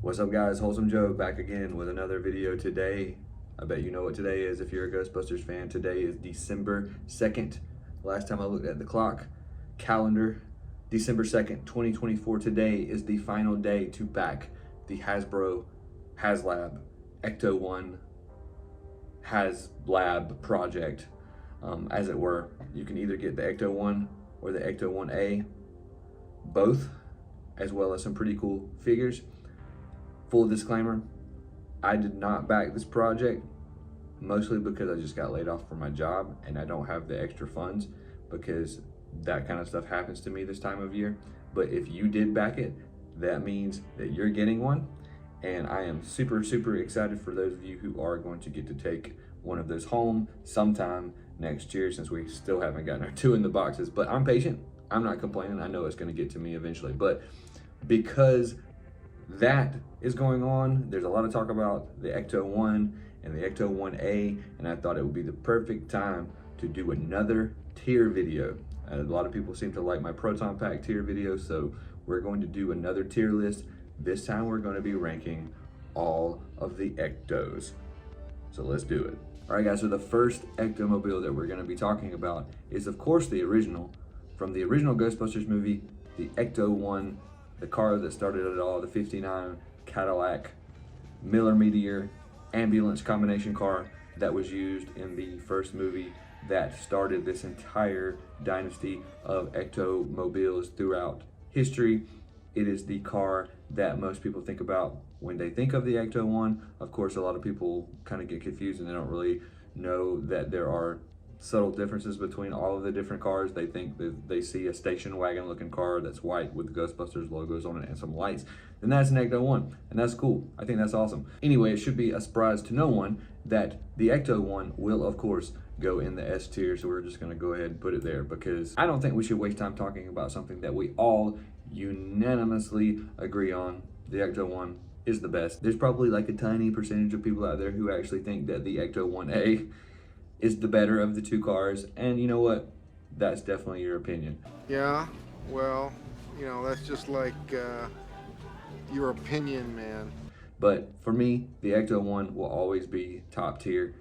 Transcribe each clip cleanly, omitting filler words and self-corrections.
What's up guys, Wholesome Joe back again with another video today. I bet you know what today is if you're a Ghostbusters fan. Today is December 2nd. Last time I looked at the clock, calendar, December 2nd, 2024. Today is the final day to back the Hasbro Haslab Ecto-1 Haslab project, as it were. You can either get the Ecto-1 or the Ecto-1A, both, as well as some pretty cool figures. Full disclaimer, I did not back this project, mostly because I just got laid off from my job and I don't have the extra funds because that kind of stuff happens to me this time of year. But if you did back it, that means that you're getting one. And I am super, super excited for those of you who are going to get to take one of those home sometime next year, since we still haven't gotten our two in the boxes. But I'm patient, I'm not complaining. I know it's gonna get to me eventually, but because that is going on, there's a lot of talk about the Ecto-1 and the Ecto-1A, and I thought it would be the perfect time to do another tier video. A lot of people seem to like my Proton Pack tier video, so we're going to do another tier list. This time we're going to be ranking all of the Ectos. So let's do it. All right guys, so the first ECTOmobile that we're going to be talking about is of course the original, from the original Ghostbusters movie, the Ecto-1, the car that started it all, the 59 Cadillac Miller Meteor ambulance combination car that was used in the first movie that started this entire dynasty of ECTOmobiles throughout history. It is the car that most people think about when they think of the Ecto-1. Of course, a lot of people kind of get confused and they don't really know that there are subtle differences between all of the different cars. They think that they see a station wagon looking car that's white with Ghostbusters logos on it and some lights, then that's an Ecto-1, and that's cool. I think that's awesome. Anyway, it should be a surprise to no one that the Ecto-1 will of course go in the S tier, so we're just gonna go ahead and put it there because I don't think we should waste time talking about something that we all unanimously agree on. The Ecto-1 is the best. There's probably like a tiny percentage of people out there who actually think that the Ecto-1A is the better of the two cars, and you know what? That's definitely your opinion. Yeah, well, that's just like your opinion, man. But for me, the Ecto-1 will always be top tier.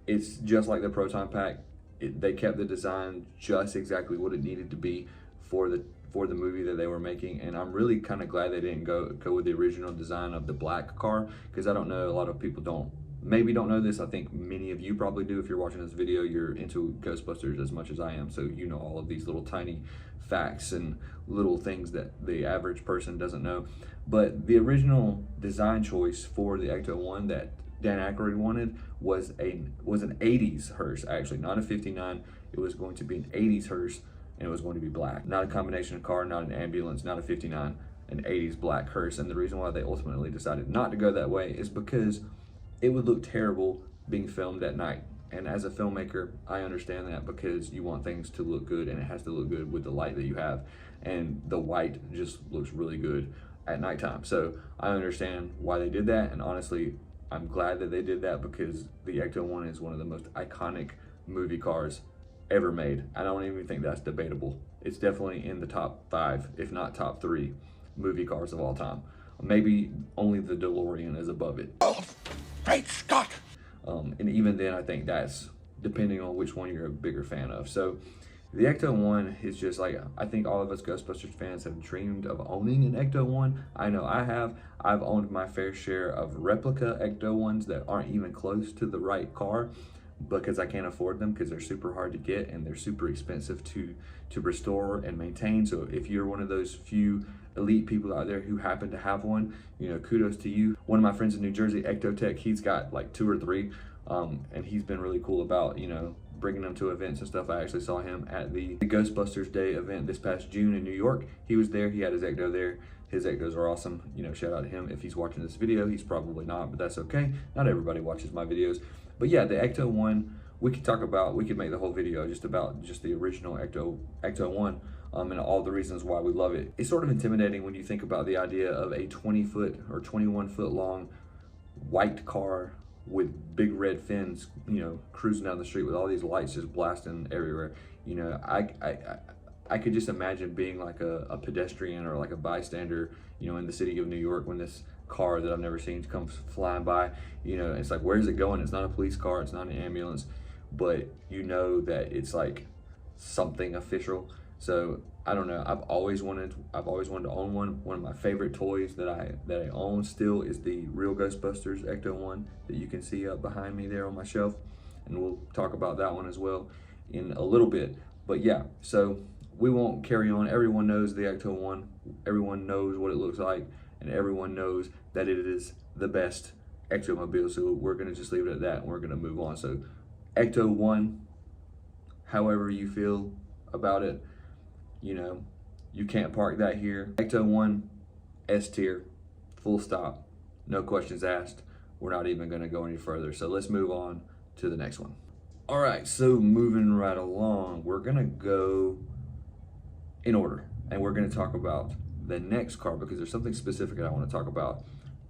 It's just like the Proton Pack. They kept the design just exactly what it needed to be for the movie that they were making, and I'm really kind of glad they didn't go with the original design of the black car, because I don't know, a lot of people maybe don't know this. I think many of you probably do. If you're watching this video, you're into Ghostbusters as much as I am, so you know all of these little tiny facts and little things that the average person doesn't know. But the original design choice for the Ecto-1 that Dan Aykroyd wanted was an 80s hearse, actually, not a 59. It was going to be an 80s hearse, and it was going to be black. Not a combination car, not an ambulance, not a 59, an 80s black hearse. And the reason why they ultimately decided not to go that way is because it would look terrible being filmed at night. And as a filmmaker, I understand that, because you want things to look good, and it has to look good with the light that you have. And the white just looks really good at nighttime. So I understand why they did that. And honestly, I'm glad that they did that, because the Ecto-1 is one of the most iconic movie cars ever made. I don't even think that's debatable. It's definitely in the top 5, if not top 3 movie cars of all time. Maybe only the DeLorean is above it. Oh, great Scott! And even then, I think that's depending on which one you're a bigger fan of. So the Ecto-1 is just like, I think all of us Ghostbusters fans have dreamed of owning an Ecto-1. I know I have. I've owned my fair share of replica Ecto-1s that aren't even close to the right car, because I can't afford them, because they're super hard to get and they're super expensive to restore and maintain. So if you're one of those few elite people out there who happen to have one, kudos to you. One of my friends in New Jersey, Ectotech, he's got like 2 or 3, and he's been really cool about bringing them to events and stuff. I actually saw him at the Ghostbusters Day event this past June in New York. He was there, he had his Ecto there. His Ectos are awesome. Shout out to him if he's watching this video. He's probably not, but that's okay. Not everybody watches my videos. But yeah, the Ecto-1, we could make the whole video just about the original Ecto-1, and all the reasons why we love it. It's sort of intimidating when you think about the idea of a 20-foot or 21-foot long white car with big red fins, cruising down the street with all these lights just blasting everywhere. I could just imagine being like a pedestrian or like a bystander, in the city of New York when this car that I've never seen comes flying by. You know, it's like, where's it going? It's not a police car, it's not an ambulance, but you know that it's like something official. So I don't know. I've always wanted to own one. One of my favorite toys that I own still is the real Ghostbusters ECTO-1 that you can see up behind me there on my shelf, and we'll talk about that one as well in a little bit. But yeah, so we won't carry on. Everyone knows the ECTO-1. Everyone knows what it looks like, and everyone knows that it is the best ECTOmobile. So we're gonna just leave it at that, and we're gonna move on. So ECTO-1, however you feel about it, you know, you can't park that here. ECTO-1, S tier, full stop, no questions asked. We're not even gonna go any further. So let's move on to the next one. All right, so moving right along, we're gonna go in order, and we're gonna talk about the next car because there's something specific that I wanna talk about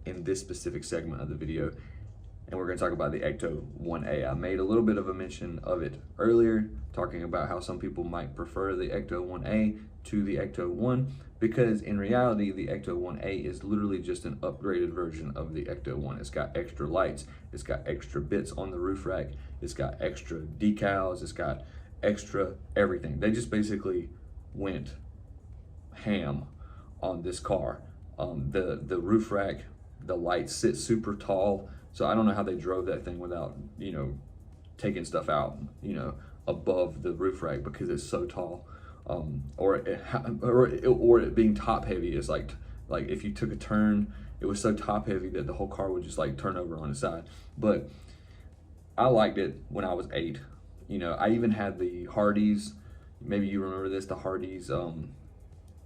in this specific segment of the video. And we're gonna talk about the ECTO-1A. I made a little bit of a mention of it earlier, talking about how some people might prefer the ECTO-1A to the ECTO-1, because in reality, the ECTO-1A is literally just an upgraded version of the ECTO-1. It's got extra lights, it's got extra bits on the roof rack, it's got extra decals, it's got extra everything. They just basically went ham on this car. The roof rack, the lights sit super tall. So I don't know how they drove that thing without, you know, taking stuff out, you know, above the roof rack because it's so tall. Or it being top heavy is like if you took a turn, it was so top heavy that the whole car would just like turn over on its side. But I liked it when I was 8. You know, I even had the Hardee's. Maybe you remember this, the Hardee's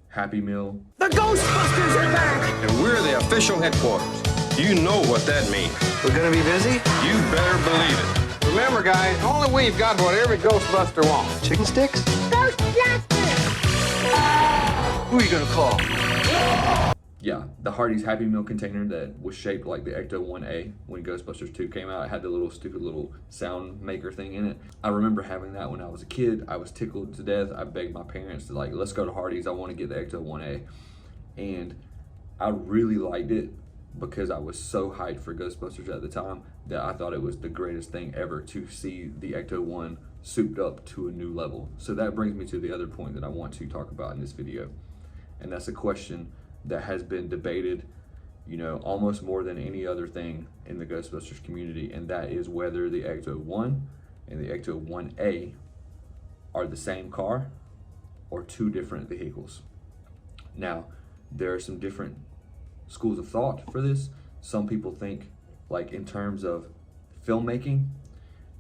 Happy Meal. The Ghostbusters are back! And we're the official headquarters. You know what that means. We're gonna be busy? You better believe it. Remember, guys, only we've got what every Ghostbuster wants. Chicken sticks? Ghostbusters! Who are you gonna call? Yeah, the Hardee's Happy Meal container that was shaped like the ECTO-1A when Ghostbusters 2 came out. It had the little stupid little sound maker thing in it. I remember having that when I was a kid. I was tickled to death. I begged my parents to like, let's go to Hardee's. I want to get the ECTO-1A. And I really liked it because I was so hyped for Ghostbusters at the time that I thought it was the greatest thing ever to see the ECTO-1 souped up to a new level. So that brings me to the other point that I want to talk about in this video. And that's a question that has been debated, you know, almost more than any other thing in the Ghostbusters community, and that is whether the ECTO-1 and the ECTO-1A are the same car or two different vehicles. Now, there are some different schools of thought for this. Some people think like in terms of filmmaking,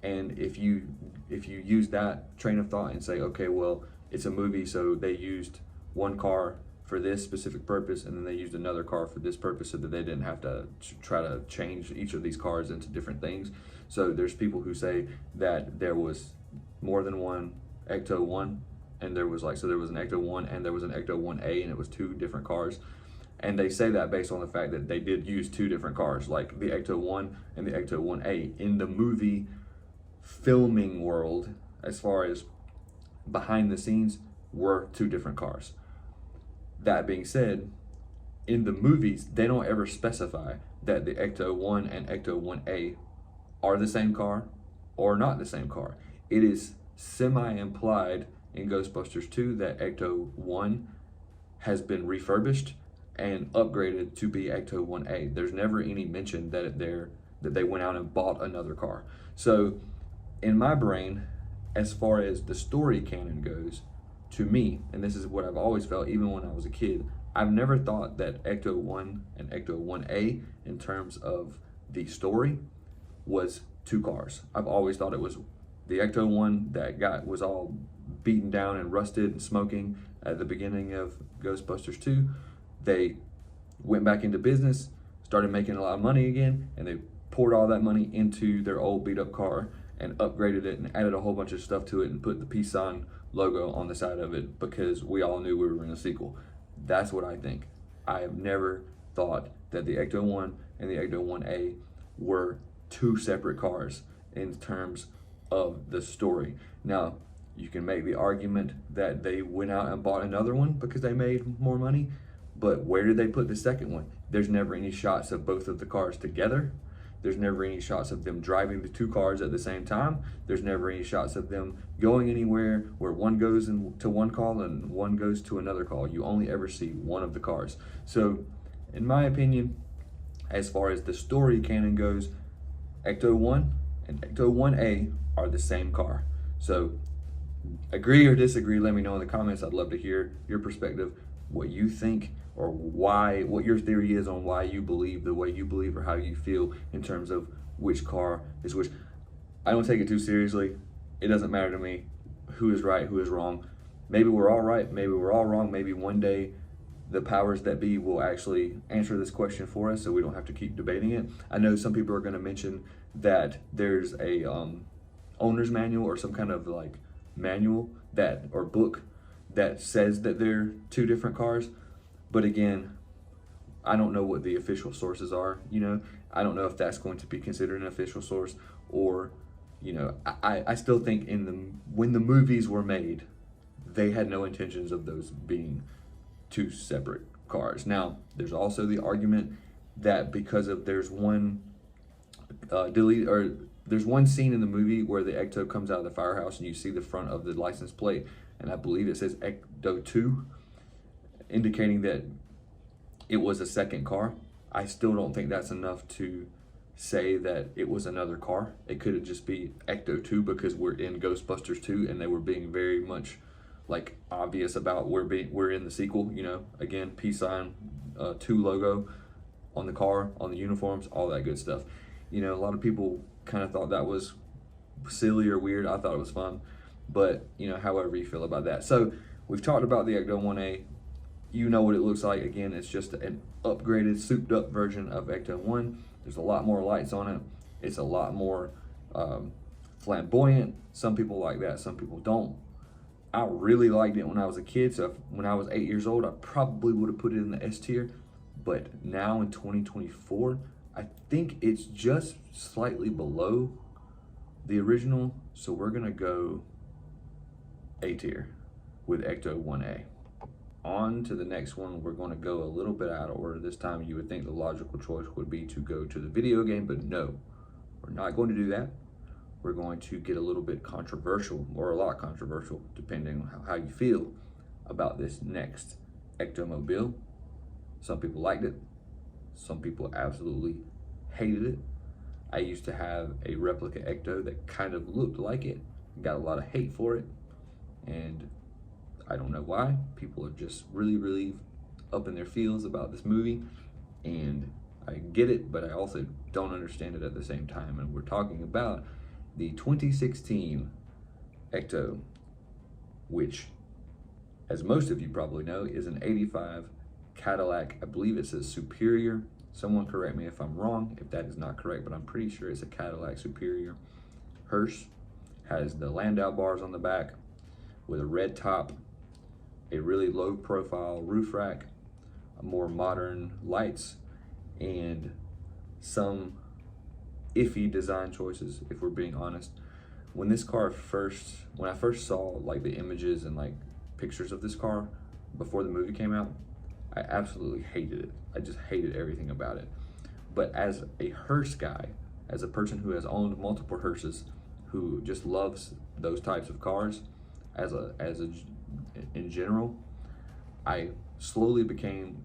and if you use that train of thought and say, okay, well, it's a movie, so they used one car for this specific purpose, and then they used another car for this purpose so that they didn't have to try to change each of these cars into different things. So there's people who say that there was more than one ECTO-1, and there was an ECTO-1 and there was an ECTO-1A, and it was two different cars. And they say that based on the fact that they did use two different cars, like the ECTO-1 and the ECTO-1A. In the movie filming world, as far as behind the scenes, were two different cars. That being said, in the movies, they don't ever specify that the ECTO-1 and ECTO-1A are the same car or not the same car. It is semi-implied in Ghostbusters 2 that ECTO-1 has been refurbished and upgraded to be ECTO-1A. There's never any mention that they went out and bought another car. So in my brain, as far as the story canon goes, to me, and this is what I've always felt even when I was a kid, I've never thought that ECTO-1 and ECTO-1A in terms of the story was two cars. I've always thought it was the ECTO-1 that was all beaten down and rusted and smoking at the beginning of Ghostbusters 2. They went back into business, started making a lot of money again, and they poured all that money into their old beat up car and upgraded it and added a whole bunch of stuff to it and put the peace sign logo on the side of it because we all knew we were in a sequel. That's what I think. I have never thought that the ECTO-1 and the ECTO-1A were two separate cars in terms of the story. Now, you can make the argument that they went out and bought another one because they made more money, but where did they put the second one? there's never any shots of both of the cars together. There's never any shots of them driving the two cars at the same time. There's never any shots of them going anywhere where one goes to one call and one goes to another call. You only ever see one of the cars. So in my opinion, as far as the story canon goes, Ecto-1 and Ecto-1A are the same car. So agree or disagree, let me know in the comments. I'd love to hear your perspective, what you think, or why, what your theory is on why you believe the way you believe, or how you feel in terms of which car is which. I don't take it too seriously. It doesn't matter to me who is right, who is wrong. Maybe we're all right, maybe we're all wrong. Maybe one day the powers that be will actually answer this question for us, so we don't have to keep debating it. I know some people are going to mention that there's a owner's manual or some kind of like manual that, or book, that says that they're two different cars. But again, I don't know what the official sources are, you know. I don't know if that's going to be considered an official source, or, you know, I still think when the movies were made, they had no intentions of those being two separate cars. Now, there's also the argument that because of there's one there's one scene in the movie where the Ecto comes out of the firehouse and you see the front of the license plate, and I believe it says Ecto-2, indicating that it was a second car. I still don't think that's enough to say that it was another car. It could have just be Ecto-2 because we're in Ghostbusters 2 and they were being very much like obvious about we're in the sequel, you know. Again, peace sign, 2 logo on the car, on the uniforms, all that good stuff. You know, a lot of people kind of thought that was silly or weird. I thought it was fun, but you know, however you feel about that. So we've talked about the Ecto-1A. You know what it looks like. Again, it's just an upgraded, souped up version of Ecto-1. There's a lot more lights on it. It's a lot more flamboyant. Some people like that, some people don't. I really liked it when I was a kid. So when I was 8 years old, I probably would have put it in the S tier. But now in 2024, I think it's just slightly below the original. So we're gonna go A tier with Ecto-1A. On to the next one. We're going to go a little bit out of order this time. You would think the logical choice would be to go to the video game, but no, we're not going to do that. We're going to get a little bit controversial, or a lot controversial, depending on how you feel about this next ECTOmobile. Some people liked it. Some people absolutely hated it. I used to have a replica Ecto that kind of looked like it. Got a lot of hate for it, and I don't know why. People are just really, really up in their feels about this movie, and I get it, but I also don't understand it at the same time. And we're talking about the 2016 Ecto, which, as most of you probably know, is an 85 Cadillac. I believe it says Superior. Someone correct me if I'm wrong, if that is not correct, but I'm pretty sure it's a Cadillac Superior. Hearse has the Landau bars on the back with a red top, a really low profile roof rack, more modern lights, and some iffy design choices, if we're being honest. When I first saw like the images and like pictures of this car before the movie came out, I absolutely hated it. I just hated everything about it. But as a hearse guy, as a person who has owned multiple hearses, who just loves those types of cars, in general, I slowly became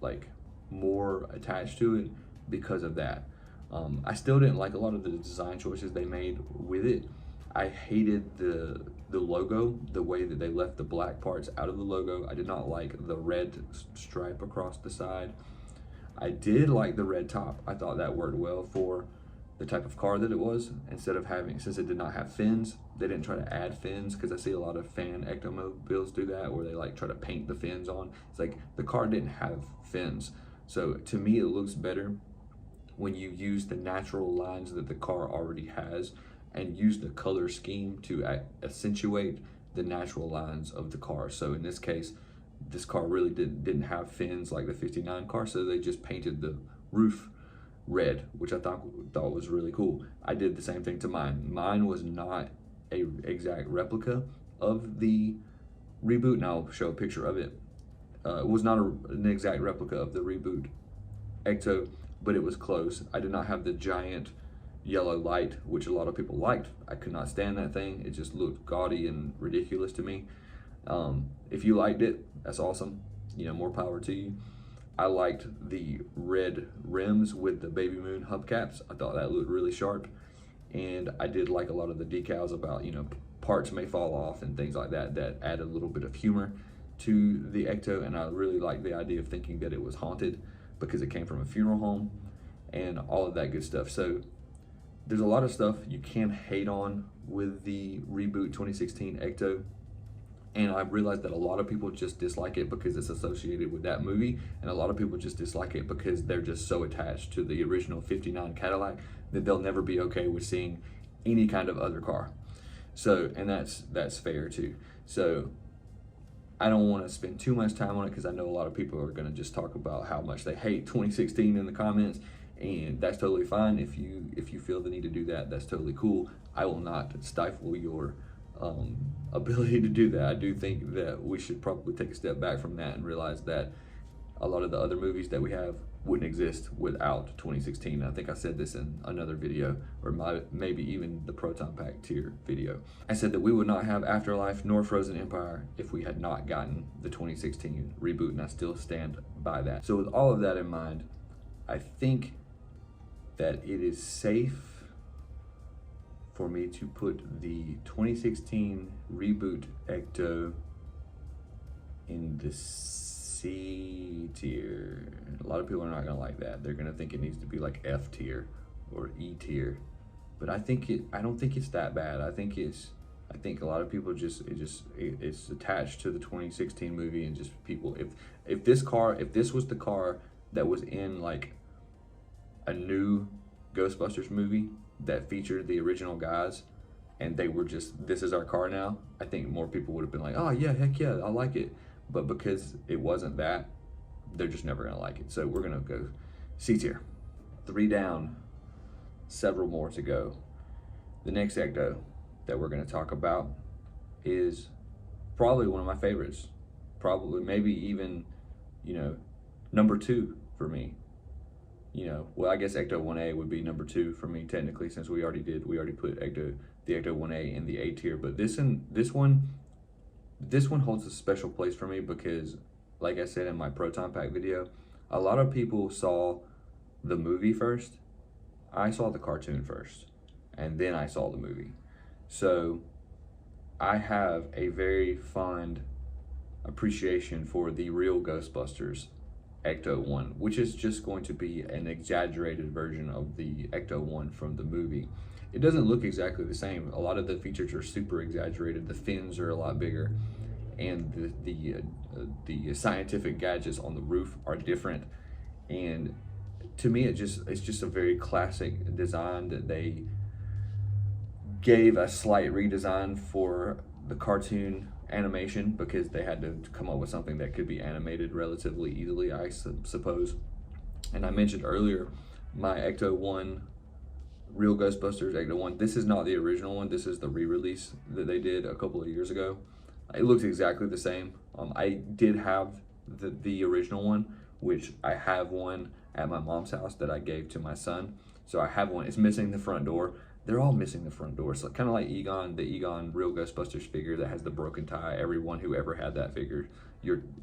like more attached to it because of that. I still didn't like a lot of the design choices they made with it. I hated the logo, the way that they left the black parts out of the logo. I did not like the red stripe across the side. I did like the red top. I thought that worked well for the type of car that it was. Instead of having, since it did not have fins, they didn't try to add fins, because I see a lot of fan ECTOmobiles do that, where they like try to paint the fins on. It's like the car didn't have fins. So to me, it looks better when you use the natural lines that the car already has and use the color scheme to accentuate the natural lines of the car. So in this case, this car really didn't have fins like the 59 car, so they just painted the roof red, which I thought was really cool. I did the same thing to mine. Mine was not a exact replica of the reboot, and I'll show a picture of it. It was not an exact replica of the reboot Ecto, but it was close. I did not have the giant yellow light, which a lot of people liked. I could not stand that thing. It just looked gaudy and ridiculous to me. If you liked it, that's awesome. You know, more power to you. I liked the red rims with the baby moon hubcaps. I thought that looked really sharp. And I did like a lot of the decals about, you know, parts may fall off and things like that, that add a little bit of humor to the Ecto. And I really liked the idea of thinking that it was haunted because it came from a funeral home and all of that good stuff. So there's a lot of stuff you can hate on with the reboot 2016 Ecto. And I realized that a lot of people just dislike it because it's associated with that movie, and a lot of people just dislike it because they're just so attached to the original 59 Cadillac that they'll never be okay with seeing any kind of other car. So, and that's fair too. So I don't want to spend too much time on it because I know a lot of people are going to just talk about how much they hate 2016 in the comments, and that's totally fine. If you feel the need to do that, that's totally cool. I will not stifle your ability to do that. I do think that we should probably take a step back from that and realize that a lot of the other movies that we have wouldn't exist without 2016. I think I said this in another video, or maybe even the Proton Pack tier video. I said that we would not have Afterlife nor Frozen Empire if we had not gotten the 2016 reboot, and I still stand by that. So with all of that in mind, I think that it is safe for me to put the 2016 reboot Ecto in the C tier. A lot of people are not gonna like that. They're gonna think it needs to be like F tier or E tier. But I don't think it's that bad. I think a lot of people it's attached to the 2016 movie, and just people, if this was the car that was in like a new Ghostbusters movie that featured the original guys, and they were just, this is our car now, I think more people would have been like, oh yeah, heck yeah, I like it. But because it wasn't that, they're just never gonna like it. So we're gonna go C tier. 3 down, several more to go. The next Ecto that we're gonna talk about is probably one of my favorites. Probably, maybe even, you know, number 2 for me. You know, well, I guess Ecto 1A would be number 2 for me technically, since we already put the Ecto 1A in the A tier. But this one holds a special place for me because, like I said in my Proton Pack video, a lot of people saw the movie first. I saw the cartoon first, and then I saw the movie. So I have a very fond appreciation for the real Ghostbusters ECTO-1, which is just going to be an exaggerated version of the ECTO-1 from the movie. It doesn't look exactly the same. A lot of the features are super exaggerated. The fins are a lot bigger, and the scientific gadgets on the roof are different. And to me, it's just a very classic design that they gave a slight redesign for the cartoon animation because they had to come up with something that could be animated relatively easily, I suppose. And I mentioned earlier my Ecto-1, Real Ghostbusters Ecto-1. This is not the original one. This is the re-release that they did a couple of years ago. It looks exactly the same. I did have the original one, which I have one at my mom's house that I gave to my son. So I have one. It's missing the front door. They're all missing the front door. So kind of like Egon, the Egon Real Ghostbusters figure that has the broken tie. Everyone who ever had that figure,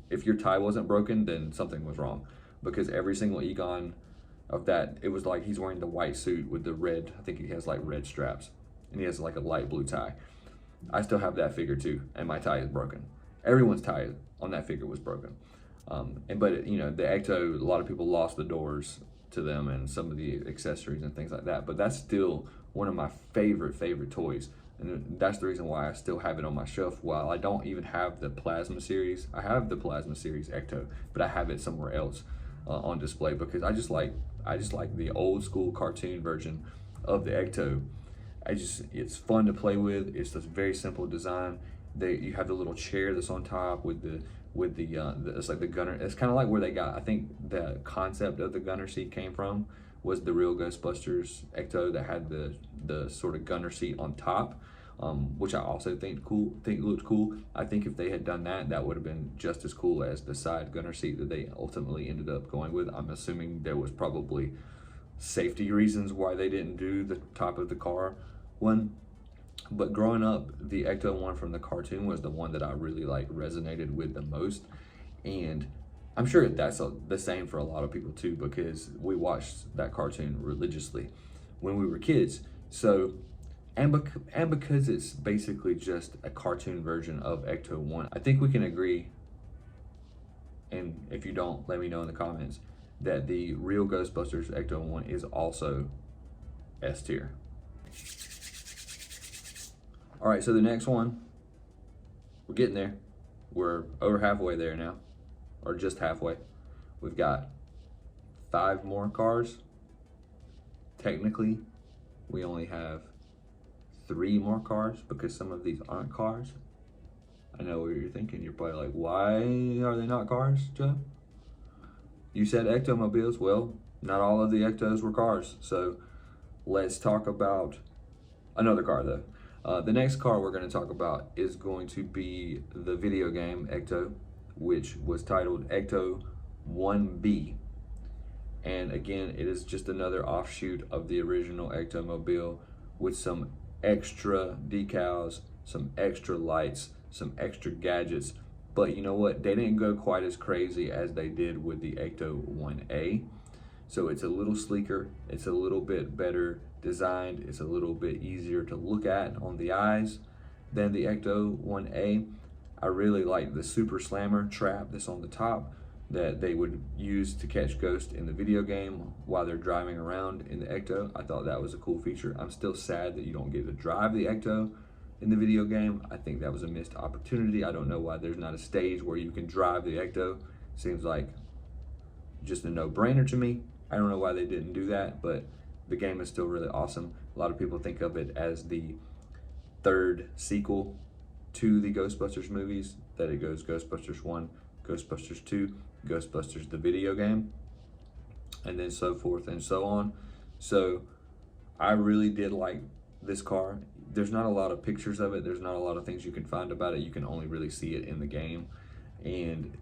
if your tie wasn't broken, then something was wrong. Because every single Egon of that, it was like he's wearing the white suit with the red, I think he has like red straps. And he has like a light blue tie. I still have that figure too, and my tie is broken. Everyone's tie on that figure was broken. But you know, the Ecto, a lot of people lost the doors to them and some of the accessories and things like that. But that's still one of my favorite toys, and that's the reason why I still have it on my shelf. While I don't even have the Plasma series, I have the Plasma series Ecto, but I have it somewhere else on display because I just like the old school cartoon version of the Ecto. It's fun to play with. It's this very simple design. You have the little chair that's on top with the it's like the gunner. It's kind of like where they got, I think the concept of the gunner seat came from was the Real Ghostbusters Ecto that had the sort of gunner seat on top. which I also think looked cool. I think if they had done that, that would have been just as cool as the side gunner seat that they ultimately ended up going with. I'm assuming there was probably safety reasons why they didn't do the top of the car one. But growing up, the ECTO-1 from the cartoon was the one that I really resonated with the most. And I'm sure that's the same for a lot of people too, because we watched that cartoon religiously when we were kids. So, and because it's basically just a cartoon version of ECTO-1, I think we can agree, and if you don't, let me know in the comments, that the real Ghostbusters ECTO-1 is also S tier. All right, so the next one, we're getting there. We're over halfway there now, or just halfway. We've got 5 more cars. Technically, we only have 3 more cars because some of these aren't cars. I know what you're thinking. You're probably like, why are they not cars, Joe? You said ECTOmobiles. Well, not all of the Ectos were cars. So let's talk about another car though. The next car we're going to talk about is going to be the video game Ecto, which was titled ECTO-1B. And again, it is just another offshoot of the original ECTOmobile with some extra decals, some extra lights, some extra gadgets. But you know what? They didn't go quite as crazy as they did with the ECTO-1A. So it's a little sleeker, it's a little bit better designed, it's a little bit easier to look at on the eyes than the ECTO-1A. I really like the super slammer trap that's on the top that they would use to catch ghosts in the video game while they're driving around in the Ecto. I thought that was a cool feature. I'm still sad that you don't get to drive the Ecto in the video game. I think that was a missed opportunity. I don't know why there's not a stage where you can drive the Ecto. Seems like just a no-brainer to me. I don't know why they didn't do that, but the game is still really awesome. A lot of people think of it as the 3rd sequel to the Ghostbusters movies, that it goes Ghostbusters 1, Ghostbusters 2, Ghostbusters the video game, and then so forth and so on. So I really did like this car. There's not a lot of pictures of it. There's not a lot of things you can find about it. You can only really see it in the game. And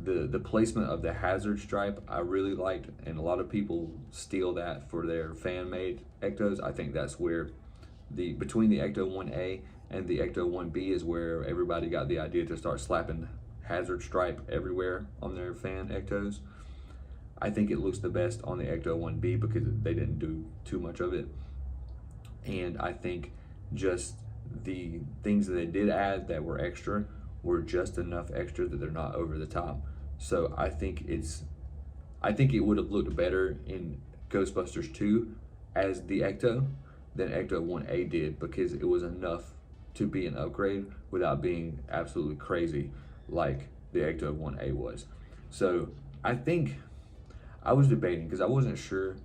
the placement of the hazard stripe I really liked, and a lot of people steal that for their fan-made Ectos. I think that's where between the ECTO-1A and the ECTO-1B is where everybody got the idea to start slapping hazard stripe everywhere on their fan Ectos. I think it looks the best on the ECTO-1B because they didn't do too much of it. And I think just the things that they did add that were extra were just enough extra that they're not over the top. So I think it would have looked better in Ghostbusters 2 as the Ecto than ECTO-1A did, because it was enough to be an upgrade without being absolutely crazy like the ECTO-1A was. So I think I was debating because I wasn't sure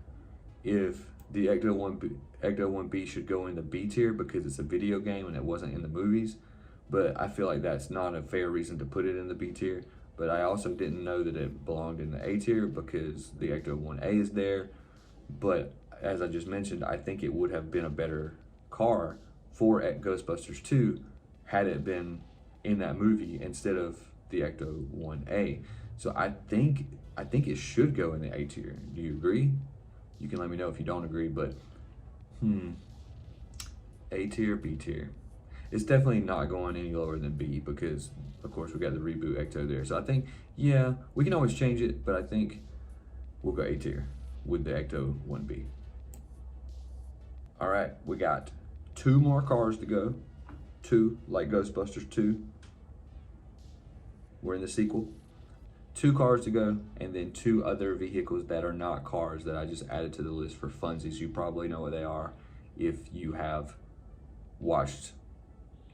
if the ECTO-1B should go in the B tier because it's a video game and it wasn't in the movies. But I feel like that's not a fair reason to put it in the B tier. But I also didn't know that it belonged in the A tier because the ECTO-1A is there. But as I just mentioned, I think it would have been a better car for Ghostbusters 2 had it been in that movie instead of the ECTO-1A. So I think it should go in the A tier. Do you agree? You can let me know if you don't agree, but A tier, B tier. It's definitely not going any lower than B because, of course, we got the reboot Ecto there. So I think, yeah, we can always change it, but I think we'll go A tier with the ECTO-1B. All right, we got 2 more cars to go. 2, like Ghostbusters 2. We're in the sequel. 2 cars to go, and then 2 other vehicles that are not cars that I just added to the list for funsies. You probably know what they are if you have watched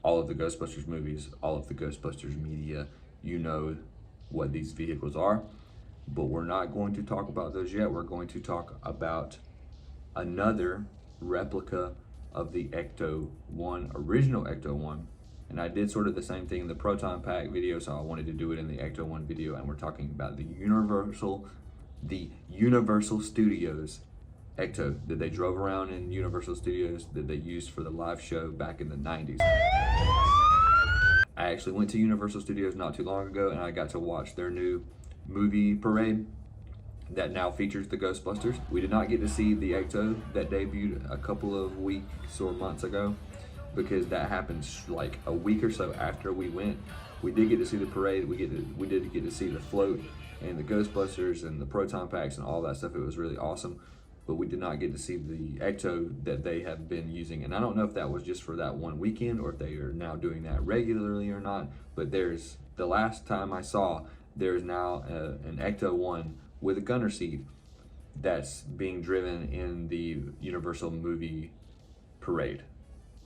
all of the Ghostbusters movies, all of the Ghostbusters media. You know what these vehicles are, but we're not going to talk about those yet. We're going to talk about another replica of the ECTO-1, original ECTO-1. And I did sort of the same thing in the Proton Pack video, so I wanted to do it in the ECTO-1 video, and we're talking about the Universal Studios Ecto that they drove around in Universal Studios that they used for the live show back in the 90s. I actually went to Universal Studios not too long ago, and I got to watch their new movie parade that now features the Ghostbusters. We did not get to see the Ecto that debuted a couple of weeks or months ago because that happened like a week or so after we went. We did get to see the parade. We did get to see the float and the Ghostbusters and the proton packs and all that stuff. It was really awesome. But we did not get to see the Ecto that they have been using. And I don't know if that was just for that one weekend or if they are now doing that regularly or not. But there's, the last time I saw, there's now an ECTO-1 with a gunner seat that's being driven in the Universal movie parade.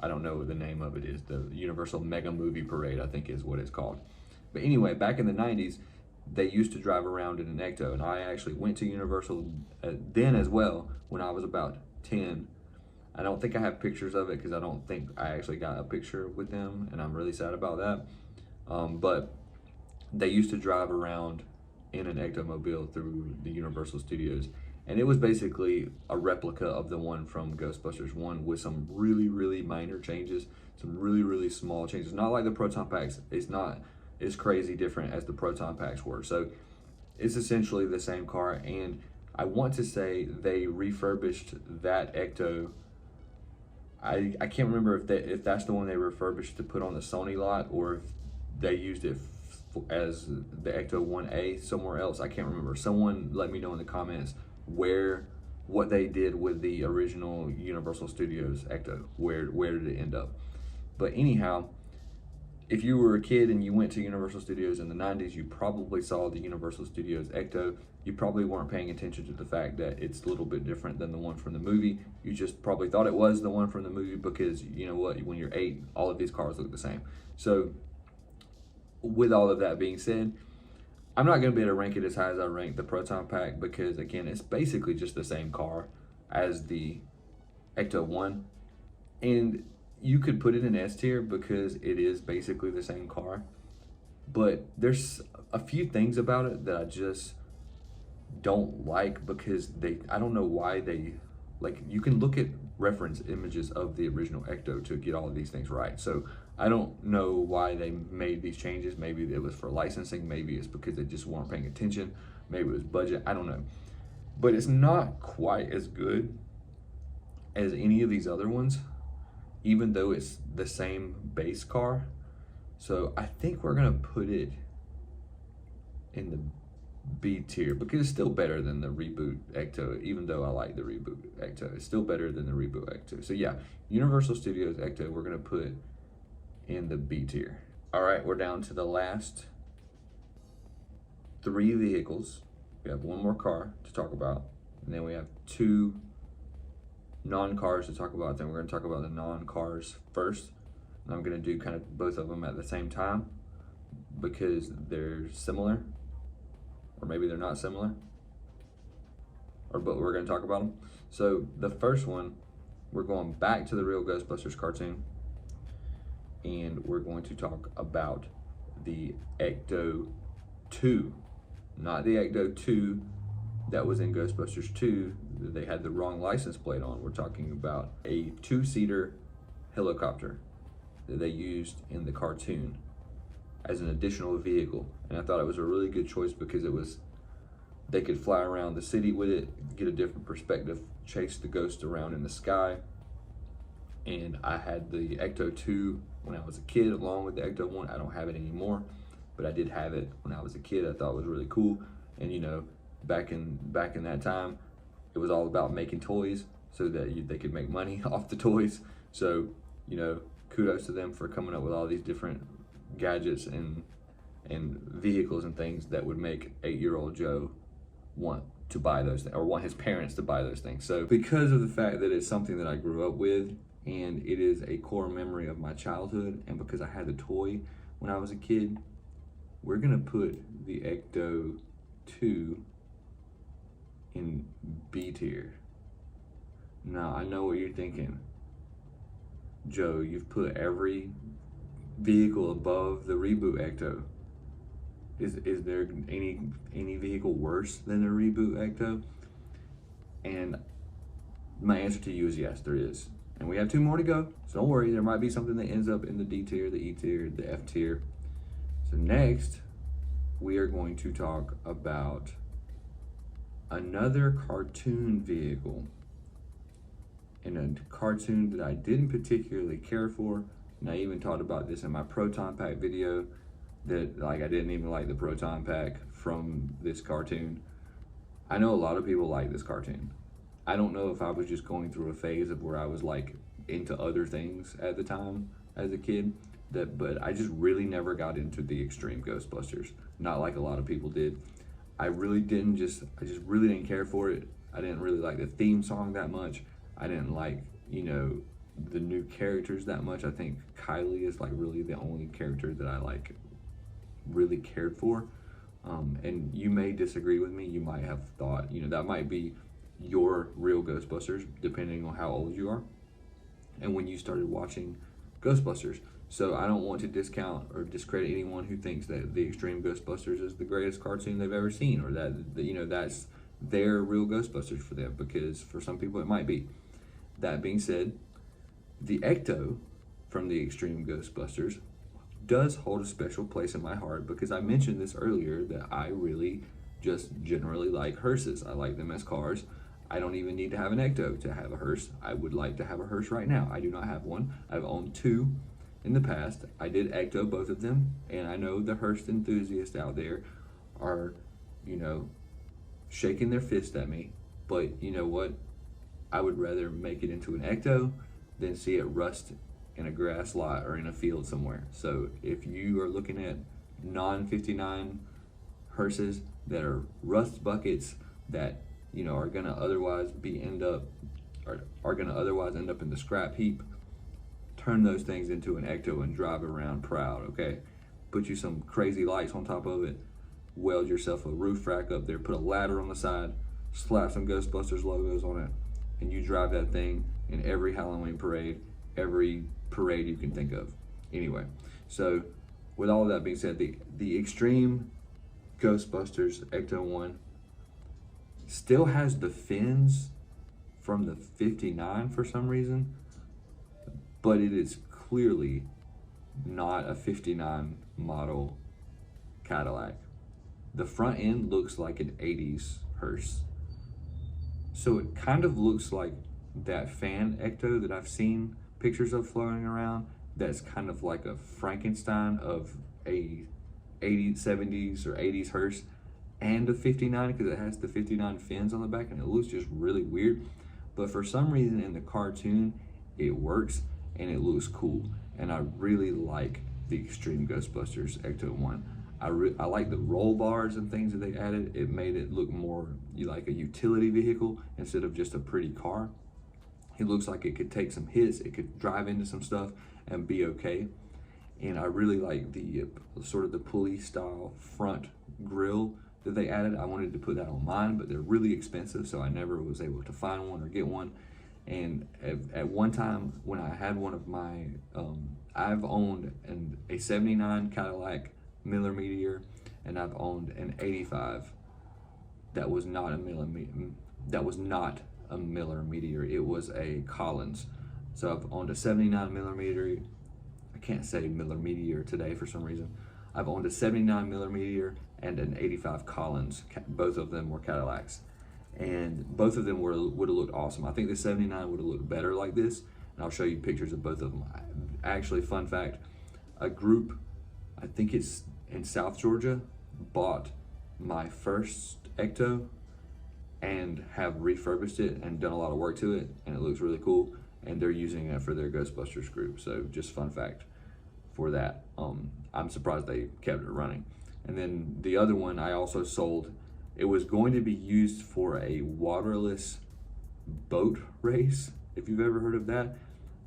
I don't know what the name of it is. The Universal Mega Movie Parade, I think is what it's called. But anyway, back in the 90s, they used to drive around in an Ecto, and I actually went to Universal then as well when I was about 10. I don't think I have pictures of it because I don't think I actually got a picture with them, and I'm really sad about that. But they used to drive around in an ECTOmobile through the Universal Studios, and it was basically a replica of the one from Ghostbusters 1 with some really, really minor changes, some really, really small changes. Not like the proton packs. It's not as crazy different as the proton packs were. So it's essentially the same car, and I want to say they refurbished that Ecto. I can't remember if that's the one they refurbished to put on the Sony lot or if they used it as the ECTO-1A somewhere else. I can't remember. Someone let me know in the comments what they did with the original Universal Studios Ecto. Where did it end up? But anyhow, if you were a kid and you went to Universal Studios in the 90s, you probably saw the Universal Studios Ecto. You probably weren't paying attention to the fact that it's a little bit different than the one from the movie. You just probably thought it was the one from the movie because, you know what, when you're 8, all of these cars look the same. So with all of that being said, I'm not going to be able to rank it as high as I rank the Proton Pack because, again, it's basically just the same car as the ECTO-1. And you could put it in S tier because it is basically the same car. But there's a few things about it that I just don't like because I don't know why they, like, you can look at reference images of the original Ecto to get all of these things right. So I don't know why they made these changes. Maybe it was for licensing. Maybe it's because they just weren't paying attention. Maybe it was budget. I don't know. But it's not quite as good as any of these other ones, even though it's the same base car. So I think we're gonna put it in the B tier because it's still better than the reboot Ecto. Even though I like the reboot Ecto, it's still better than the reboot Ecto. So yeah, Universal Studios Ecto we're gonna put in the B tier. All right, we're down to the last 3 vehicles. We have one more car to talk about, and then we have 2 non-cars to talk about. Then we're going to talk about the non-cars first, and I'm going to do kind of both of them at the same time because they're similar, or maybe they're not similar, but we're going to talk about them. So the first one, we're going back to the real Ghostbusters cartoon, and we're going to talk about the ECTO-2, not the ECTO-2 that was in Ghostbusters 2 that they had the wrong license plate on. We're talking about a 2-seater helicopter that they used in the cartoon as an additional vehicle. And I thought it was a really good choice because they could fly around the city with it, get a different perspective, chase the ghost around in the sky. And I had the Ecto-2 when I was a kid along with the Ecto-1. I don't have it anymore, but I did have it when I was a kid. I thought it was really cool. And you know, back in that time, it was all about making toys so that they could make money off the toys. So, you know, kudos to them for coming up with all these different gadgets and vehicles and things that would make 8-year-old Joe want to buy those things, or want his parents to buy those things. So because of the fact that it's something that I grew up with and it is a core memory of my childhood, and because I had the toy when I was a kid, we're gonna put the Ecto-2 in B tier. Now, I know what you're thinking. Joe, you've put every vehicle above the reboot Ecto. Is there any vehicle worse than the reboot Ecto? And My answer to you is yes, there is. And we have 2 more to go, so don't worry. There might be something that ends up in the D tier, the E tier, the F tier. So next, we are going to talk about another cartoon vehicle, and a cartoon that I didn't particularly care for. And I even talked about this in my Proton Pack video, that like I didn't even like the Proton Pack from this cartoon. I know a lot of people like this cartoon. I don't know if I was just going through a phase of where I was like into other things at the time as a kid, but I just really never got into the Extreme Ghostbusters, not like a lot of people did. I just really didn't care for it. I didn't really like the theme song that much. I didn't like, you know, the new characters that much. I think Kylie is like really the only character that I like really cared for. And you may disagree with me. You might have thought, you know, that might be your real Ghostbusters, depending on how old you are and when you started watching Ghostbusters. So I don't want to discount or discredit anyone who thinks that the Extreme Ghostbusters is the greatest cartoon they've ever seen, or that, you know, that's their real Ghostbusters for them, because for some people it might be. That being said, the Ecto from the Extreme Ghostbusters does hold a special place in my heart, because I mentioned this earlier that I really just generally like hearses. I like them as cars. I don't even need to have an Ecto to have a hearse. I would like to have a hearse right now. I do not have one. I've owned 2 in the past. I did Ecto both of them, and I know the hearse enthusiasts out there are, you know, shaking their fist at me, but you know what? I would rather make it into an Ecto than see it rust in a grass lot or in a field somewhere. So if you are looking at non-59 hearses that are rust buckets that, you know, are gonna otherwise end up in the scrap heap, turn those things into an Ecto and drive around proud, okay? Put you some crazy lights on top of it, weld yourself a roof rack up there, put a ladder on the side, slap some Ghostbusters logos on it, and you drive that thing in every Halloween parade, every parade you can think of. Anyway, so with all of that being said, the Extreme Ghostbusters ECTO-1 still has the fins from the 59 for some reason, but it is clearly not a 59 model Cadillac. The front end looks like an 80s hearse. So it kind of looks like that fan Ecto that I've seen pictures of floating around, that's kind of like a Frankenstein of a 80s, 70s or 80s hearse and a 59, because it has the 59 fins on the back and it looks just really weird. But for some reason in the cartoon, it works and it looks cool. And I really like the Extreme Ghostbusters ECTO-1. I like the roll bars and things that they added. It made it look more like a utility vehicle instead of just a pretty car. It looks like it could take some hits, it could drive into some stuff and be okay. And I really like the sort of the pulley style front grille that they added. I wanted to put that on mine, but they're really expensive, so I never was able to find one or get one. And at one time when I had one of my, I've owned a 79 Cadillac Miller Meteor, and I've owned an 85 that was not a Miller Meteor. It was a Collins. So I've owned a 79 Miller Meteor. I can't say Miller Meteor today for some reason. I've owned a 79 Miller Meteor and an 85 Collins. Both of them were Cadillacs, and both of them would have looked awesome. I think the 79 would have looked better like this, and I'll show you pictures of both of them. Actually, fun fact, a group, I think it's in South Georgia, bought my first Ecto and have refurbished it and done a lot of work to it, and it looks really cool, and they're using it for their Ghostbusters group. So just fun fact for that. I'm surprised they kept it running. And then the other one I also sold. It was going to be used for a waterless boat race, if you've ever heard of that,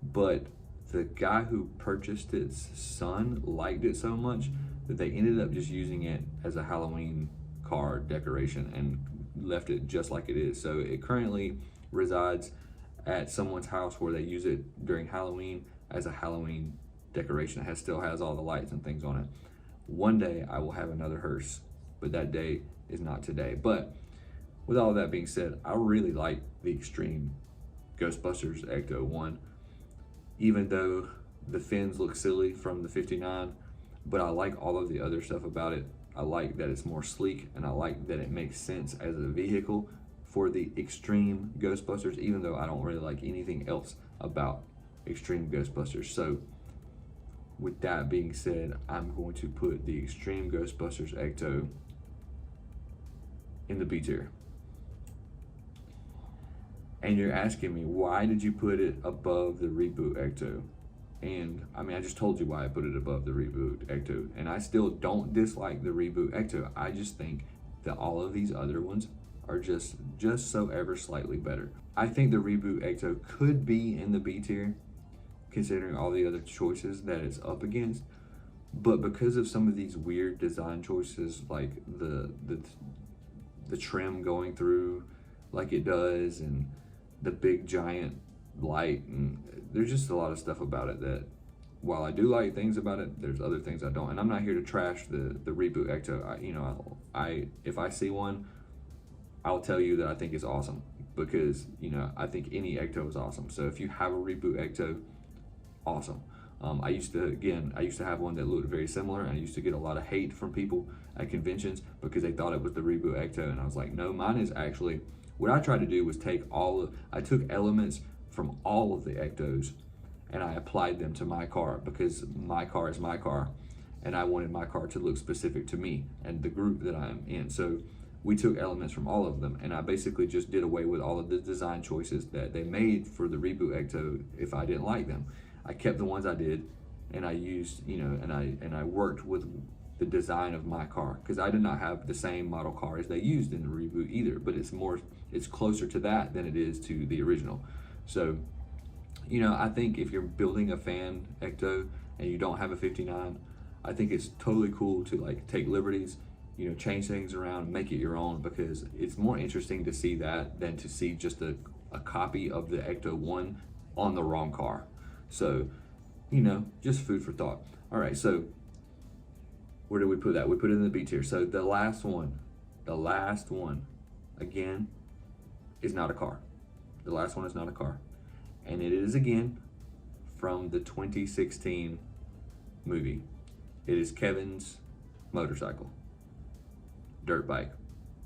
but the guy who purchased its son liked it so much that they ended up just using it as a Halloween car decoration and left it just like it is. So it currently resides at someone's house where they use it during Halloween as a Halloween decoration. It still has all the lights and things on it. One day I will have another hearse, but that day is not today. But with all that being said, I really like the Extreme Ghostbusters ECTO-1, even though the fins look silly from the 59, but I like all of the other stuff about it. I like that it's more sleek, and I like that it makes sense as a vehicle for the extreme Ghostbusters, even though I don't really like anything else about extreme Ghostbusters. So with that being said, I'm going to put the extreme Ghostbusters ECTO in the B tier. And you're asking me, why did you put it above the reboot ECTO? And I mean, I just told you why I put it above the reboot ECTO. And I still don't dislike the reboot ECTO. I just think that all of these other ones are just so ever slightly better. I think the reboot ECTO could be in the B tier, considering all the other choices that it's up against. But because of some of these weird design choices, like the trim going through like it does, and the big giant light, and there's just a lot of stuff about it that, while I do like things about it, there's other things I don't. And I'm not here to trash the reboot ECTO. If I see one, I'll tell you that I think it's awesome, because I think any ECTO is awesome. So if you have a reboot ECTO, awesome. I used to have one that looked very similar, and I used to get a lot of hate from people at conventions because they thought it was the reboot ECTO, and I was like, no, mine is actually, what I tried to do was I took elements from all of the ECTOs and I applied them to my car, because my car is my car, and I wanted my car to look specific to me and the group that I'm in. So we took elements from all of them, and I basically just did away with all of the design choices that they made for the reboot ECTO if I didn't like them. I kept the ones I did, and I used, and I worked with the design of my car, because I did not have the same model car as they used in the reboot either, but it's closer to that than it is to the original. So, I think if you're building a fan ECTO and you don't have a 59, I think it's totally cool to like take liberties, change things around, make it your own, because it's more interesting to see that than to see just a copy of the ECTO-1 on the wrong car. So, just food for thought. All right, so where do we put that? We put it in the B tier. So the last one, again, is not a car. The last one is not a car. And it is, again, from the 2016 movie. It is Kevin's motorcycle, dirt bike,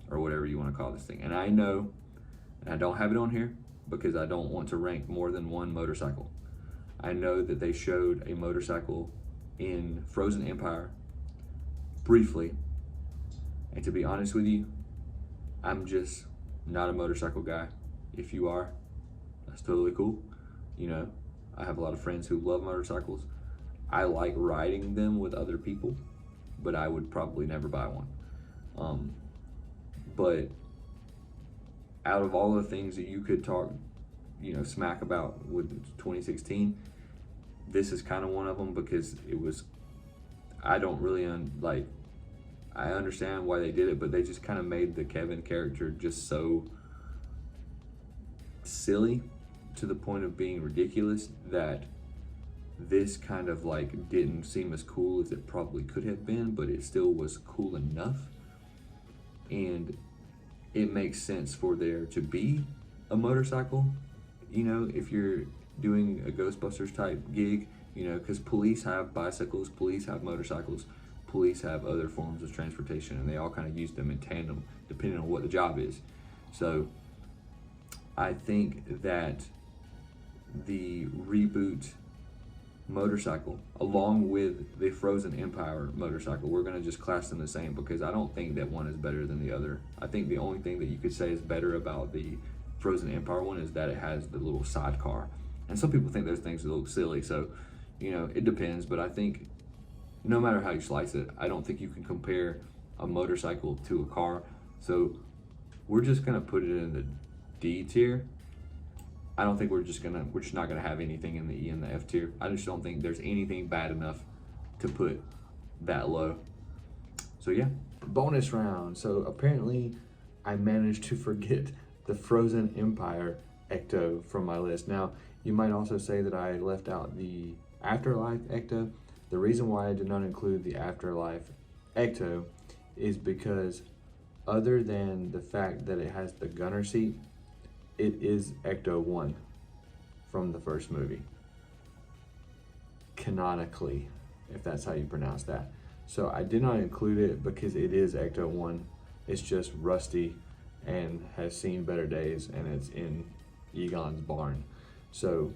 or whatever you want to call this thing. And I know, and I don't have it on here because I don't want to rank more than one motorcycle. I know that they showed a motorcycle in Frozen Empire briefly, and to be honest with you, I'm just not a motorcycle guy. If you are, that's totally cool. I have a lot of friends who love motorcycles. I like riding them with other people, but I would probably never buy one. But out of all the things that you could talk, smack about with 2016, this is kind of one of them, because I don't really I understand why they did it, but they just kind of made the Kevin character just so silly to the point of being ridiculous that this kind of didn't seem as cool as it probably could have been, but it still was cool enough. And it makes sense for there to be a motorcycle, if you're doing a Ghostbusters type gig, because police have bicycles, police have motorcycles, police have other forms of transportation, and they all kind of use them in tandem depending on what the job is. So I think that the reboot motorcycle, along with the Frozen Empire motorcycle, we're going to just class them the same, because I don't think that one is better than the other. I think the only thing that you could say is better about the Frozen Empire one is that it has the little sidecar, and some people think those things look silly, so it depends. But I think no matter how you slice it, I don't think you can compare a motorcycle to a car. So we're just gonna put it in the D tier. I don't think we're just not gonna have anything in the E and the F tier. I just don't think there's anything bad enough to put that low. So yeah, bonus round. So apparently I managed to forget the Frozen Empire ECTO from my list. Now, you might also say that I left out the Afterlife ECTO. The reason why I did not include the Afterlife ECTO is because, other than the fact that it has the gunner seat, it is ECTO-1. from the first movie. Canonically, if that's how you pronounce that. So I did not include it because it is Ecto-1. It's just rusty and has seen better days, and it's in Egon's barn. So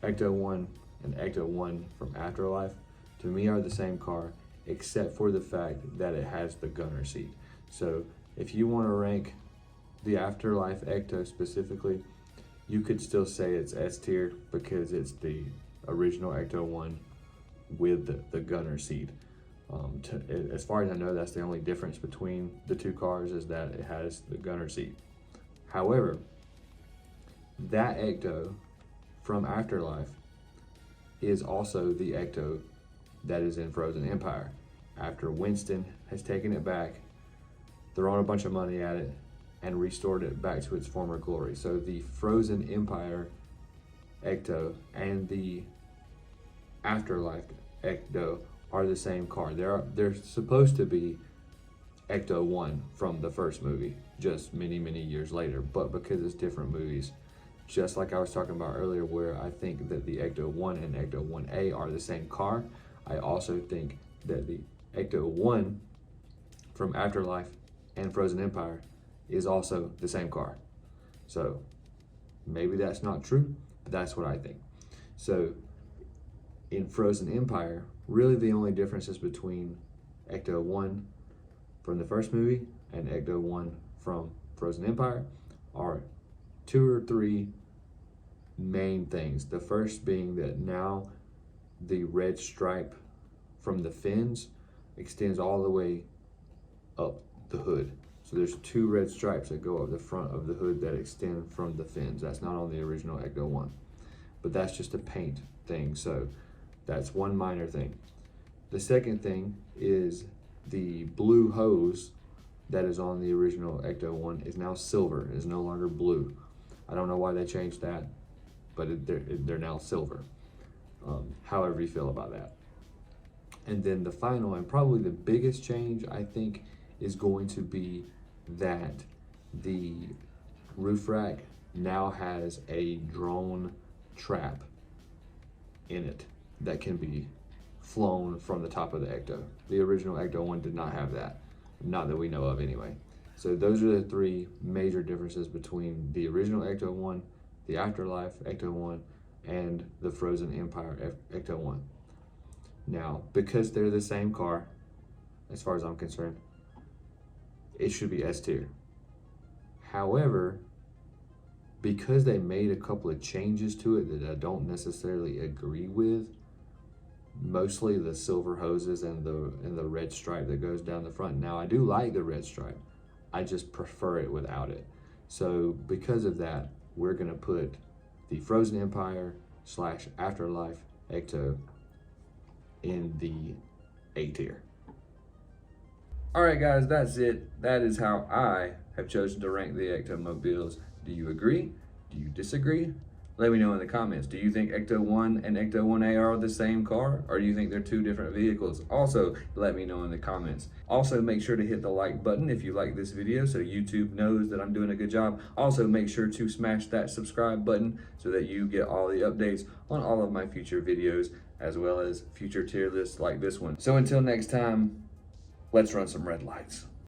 Ecto-1 and Ecto-1 from Afterlife to me are the same car, except for the fact that it has the gunner seat. So if you want to rank the Afterlife Ecto specifically, you could still say it's S tier because it's the original Ecto-1 with the gunner seat. As far as I know, that's the only difference between the two cars, is that it has the gunner seat. However, that Ecto from Afterlife is also the Ecto that is in Frozen Empire. After Winston has taken it back, thrown a bunch of money at it, and restored it back to its former glory. So the Frozen Empire Ecto and the Afterlife Ecto are the same car. They're supposed to be Ecto-1 from the first movie, just many years later, but because it's different movies, just like I was talking about earlier, where I think that the Ecto-1 and Ecto-1A are the same car, I also think that the Ecto-1 from Afterlife and Frozen Empire is also the same car. So maybe that's not true, but that's what I think. So in Frozen Empire, really the only differences between Ecto-1 from the first movie and Ecto-1 from Frozen Empire are 2 or 3 main things. The first being that now the red stripe from the fins extends all the way up the hood. So there's 2 red stripes that go up the front of the hood that extend from the fins. That's not on the original Ecto-1, but that's just a paint thing. So that's one minor thing. The second thing is the blue hose that is on the original Ecto-1 is now silver, is no longer blue. I don't know why they changed that, but they're now silver. However you feel about that. And then the final and probably the biggest change, I think, is going to be that the roof rack now has a drone trap in it that can be flown from the top of the Ecto. The original Ecto-1 did not have that, not that we know of anyway. So those are the 3 major differences between the original Ecto-1, the Afterlife Ecto-1, and the Frozen Empire Ecto-1. Now, because they're the same car, as far as I'm concerned, it should be S tier. However, because they made a couple of changes to it that I don't necessarily agree with, mostly the silver hoses and the red stripe that goes down the front. Now, I do like the red stripe, I just prefer it without it. So because of that, we're gonna put the Frozen Empire / Afterlife Ecto in the A tier. All right, guys, that's it. That is how I have chosen to rank the ECTOmobiles. Do you agree? Do you disagree? Let me know in the comments. Do you think Ecto-1 and Ecto-1A are the same car, or do you think they're 2 different vehicles? Also, let me know in the comments. Also, make sure to hit the like button if you like this video so YouTube knows that I'm doing a good job. Also, make sure to smash that subscribe button so that you get all the updates on all of my future videos, as well as future tier lists like this one. So until next time, let's run some red lights.